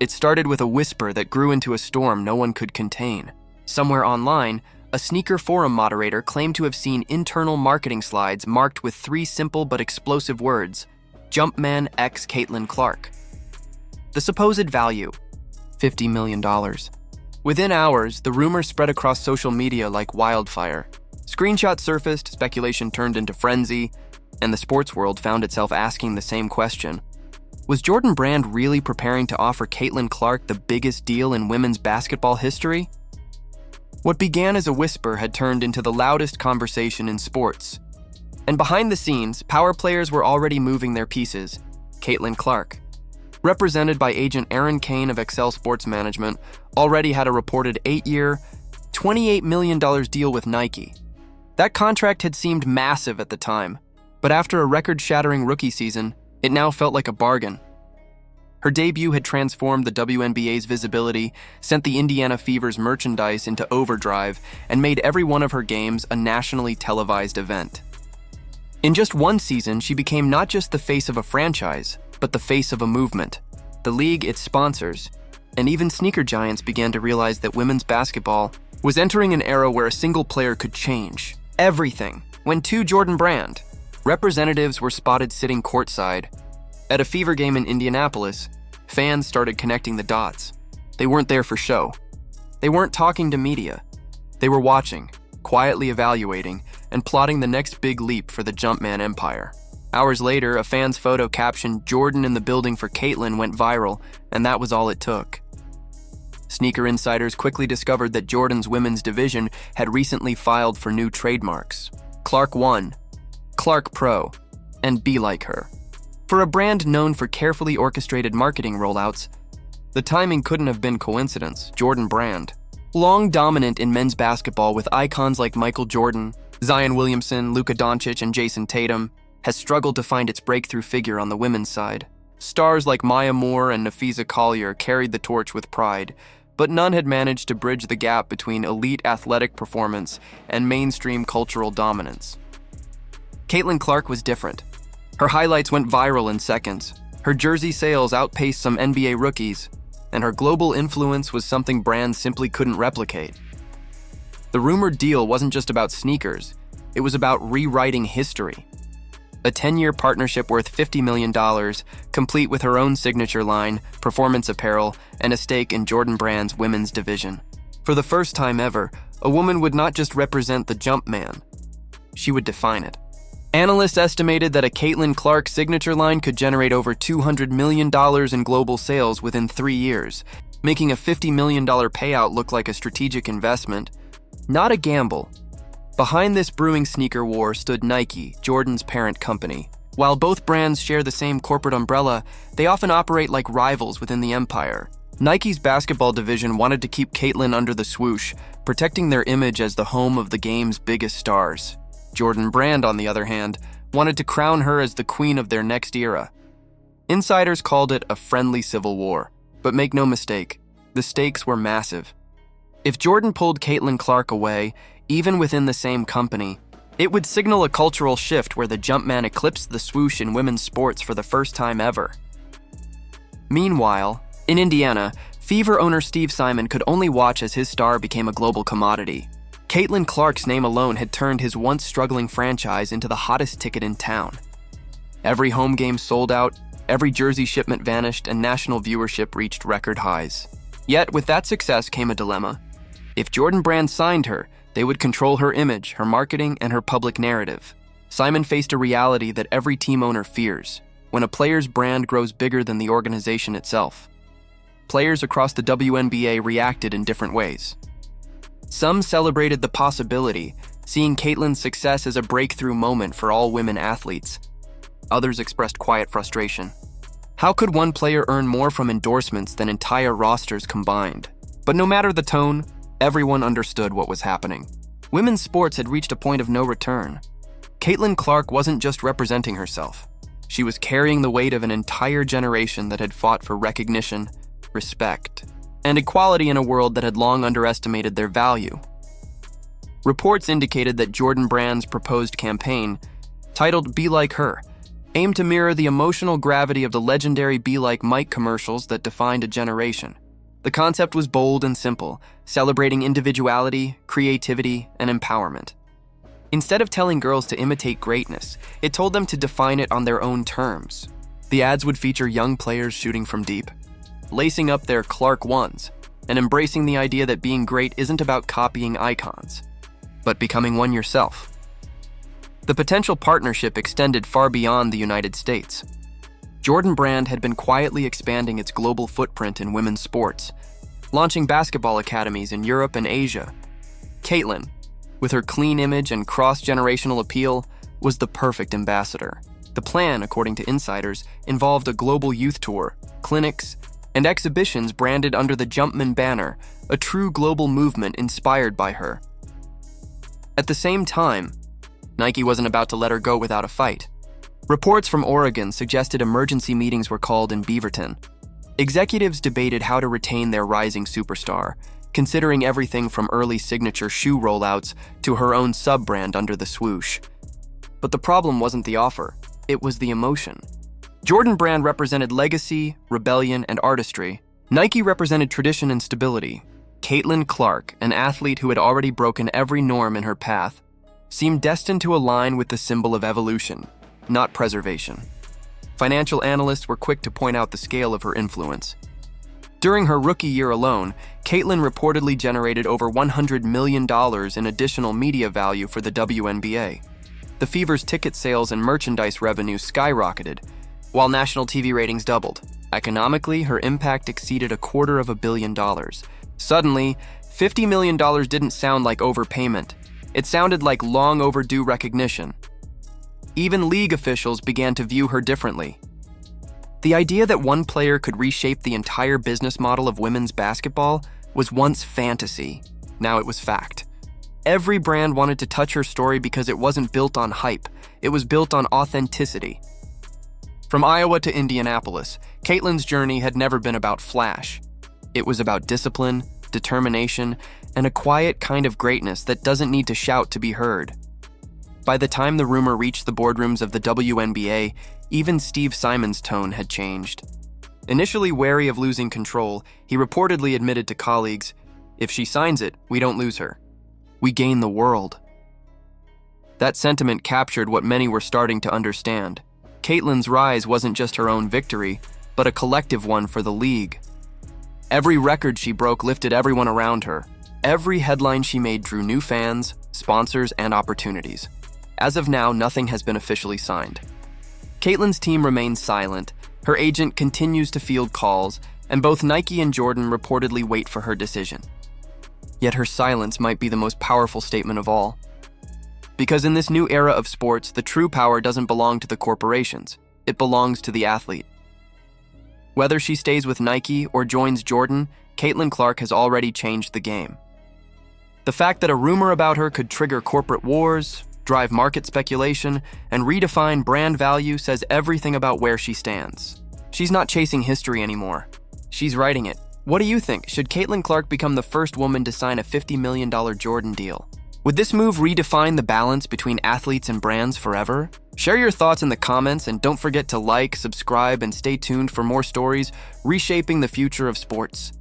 It started with a whisper that grew into a storm no one could contain. Somewhere online, a sneaker forum moderator claimed to have seen internal marketing slides marked with 3 simple but explosive words: Jumpman x Caitlin Clark. The supposed value: $50 million. Within hours, the rumor spread across social media like wildfire. Screenshots surfaced, speculation turned into frenzy, and the sports world found itself asking the same question. Was Jordan Brand really preparing to offer Caitlin Clark the biggest deal in women's basketball history? What began as a whisper had turned into the loudest conversation in sports. And behind the scenes, power players were already moving their pieces. Caitlin Clark, represented by agent Aaron Kane of Excel Sports Management, already had a reported 8-year, $28 million deal with Nike. That contract had seemed massive at the time, but after a record-shattering rookie season, it now felt like a bargain. Her debut had transformed the WNBA's visibility, sent the Indiana Fever's merchandise into overdrive, and made every one of her games a nationally televised event. In just one season, she became not just the face of a franchise, but the face of a movement. The league, its sponsors, and even sneaker giants began to realize that women's basketball was entering an era where a single player could change everything. When Jordan Brand representatives were spotted sitting courtside at a Fever game in Indianapolis, fans started connecting the dots. They weren't there for show. They weren't talking to media. They were watching, quietly evaluating, and plotting the next big leap for the Jumpman empire. Hours later, a fan's photo captioned "Jordan in the building for Caitlin" went viral, and that was all it took. Sneaker insiders quickly discovered that Jordan's women's division had recently filed for new trademarks: Clark 1, Clark Pro, and Be Like Her. For a brand known for carefully orchestrated marketing rollouts, the timing couldn't have been coincidence. Jordan Brand, long dominant in men's basketball with icons like Michael Jordan, Zion Williamson, Luka Doncic, and Jason Tatum, has struggled to find its breakthrough figure on the women's side. Stars like Maya Moore and Nafisa Collier carried the torch with pride, but none had managed to bridge the gap between elite athletic performance and mainstream cultural dominance. Caitlin Clark was different. Her highlights went viral in seconds. Her jersey sales outpaced some NBA rookies, and her global influence was something brands simply couldn't replicate. The rumored deal wasn't just about sneakers, it was about rewriting history. A 10-year partnership worth $50 million, complete with her own signature line, performance apparel, and a stake in Jordan Brand's women's division. For the first time ever, a woman would not just represent the Jumpman, she would define it. Analysts estimated that a Caitlin Clark signature line could generate over $200 million in global sales within 3 years, making a $50 million payout look like a strategic investment, not a gamble. Behind this brewing sneaker war stood Nike, Jordan's parent company. While both brands share the same corporate umbrella, they often operate like rivals within the empire. Nike's basketball division wanted to keep Caitlin under the swoosh, protecting their image as the home of the game's biggest stars. Jordan Brand, on the other hand, wanted to crown her as the queen of their next era. Insiders called it a friendly civil war, but make no mistake, the stakes were massive. If Jordan pulled Caitlin Clark away, even within the same company, it would signal a cultural shift where the Jumpman eclipsed the swoosh in women's sports for the first time ever. Meanwhile, in Indiana, Fever owner Steve Simon could only watch as his star became a global commodity. Caitlin Clark's name alone had turned his once struggling franchise into the hottest ticket in town. Every home game sold out, every jersey shipment vanished, and national viewership reached record highs. Yet, with that success came a dilemma. If Jordan Brand signed her, they would control her image, her marketing, and her public narrative. Simon faced a reality that every team owner fears: when a player's brand grows bigger than the organization itself. Players across the WNBA reacted in different ways. Some celebrated the possibility, seeing Caitlin's success as a breakthrough moment for all women athletes. Others expressed quiet frustration. How could one player earn more from endorsements than entire rosters combined? But no matter the tone, everyone understood what was happening. Women's sports had reached a point of no return. Caitlin Clark wasn't just representing herself. She was carrying the weight of an entire generation that had fought for recognition, respect, and equality in a world that had long underestimated their value. Reports indicated that Jordan Brand's proposed campaign, titled "Be Like Her," aimed to mirror the emotional gravity of the legendary Be Like Mike commercials that defined a generation. The concept was bold and simple, celebrating individuality, creativity, and empowerment. Instead of telling girls to imitate greatness, it told them to define it on their own terms. The ads would feature young players shooting from deep, lacing up their Clark ones, and embracing the idea that being great isn't about copying icons, but becoming one yourself. The potential partnership extended far beyond the United States. Jordan Brand had been quietly expanding its global footprint in women's sports, launching basketball academies in Europe and Asia. Caitlin, with her clean image and cross-generational appeal, was the perfect ambassador. The plan, according to insiders, involved a global youth tour, clinics, and exhibitions branded under the Jumpman banner, a true global movement inspired by her. At the same time, Nike wasn't about to let her go without a fight. Reports from Oregon suggested emergency meetings were called in Beaverton. Executives debated how to retain their rising superstar, considering everything from early signature shoe rollouts to her own sub-brand under the swoosh. But the problem wasn't the offer, it was the emotion. Jordan Brand represented legacy, rebellion, and artistry. Nike represented tradition and stability. Caitlin Clark, an athlete who had already broken every norm in her path, seemed destined to align with the symbol of evolution, not preservation. Financial analysts were quick to point out the scale of her influence. During her rookie year alone, Caitlin reportedly generated over $100 million in additional media value for the WNBA. The Fever's ticket sales and merchandise revenue skyrocketed, while national TV ratings doubled. Economically, her impact exceeded $250 million. Suddenly, $50 million didn't sound like overpayment. It sounded like long overdue recognition. Even league officials began to view her differently. The idea that one player could reshape the entire business model of women's basketball was once fantasy. Now it was fact. Every brand wanted to touch her story because it wasn't built on hype. It was built on authenticity. From Iowa to Indianapolis, Caitlin's journey had never been about flash. It was about discipline, determination, and a quiet kind of greatness that doesn't need to shout to be heard. By the time the rumor reached the boardrooms of the WNBA, even Steve Simon's tone had changed. Initially wary of losing control, he reportedly admitted to colleagues, "If she signs it, we don't lose her. We gain the world." That sentiment captured what many were starting to understand. Caitlin's rise wasn't just her own victory, but a collective one for the league. Every record she broke lifted everyone around her. Every headline she made drew new fans, sponsors, and opportunities. As of now, nothing has been officially signed. Caitlin's team remains silent, her agent continues to field calls, and both Nike and Jordan reportedly wait for her decision. Yet her silence might be the most powerful statement of all. Because in this new era of sports, the true power doesn't belong to the corporations, it belongs to the athlete. Whether she stays with Nike or joins Jordan, Caitlin Clark has already changed the game. The fact that a rumor about her could trigger corporate wars, drive market speculation, and redefine brand value says everything about where she stands. She's not chasing history anymore. She's writing it. What do you think? Should Caitlin Clark become the first woman to sign a $50 million Jordan deal? Would this move redefine the balance between athletes and brands forever? Share your thoughts in the comments, and don't forget to like, subscribe, and stay tuned for more stories reshaping the future of sports.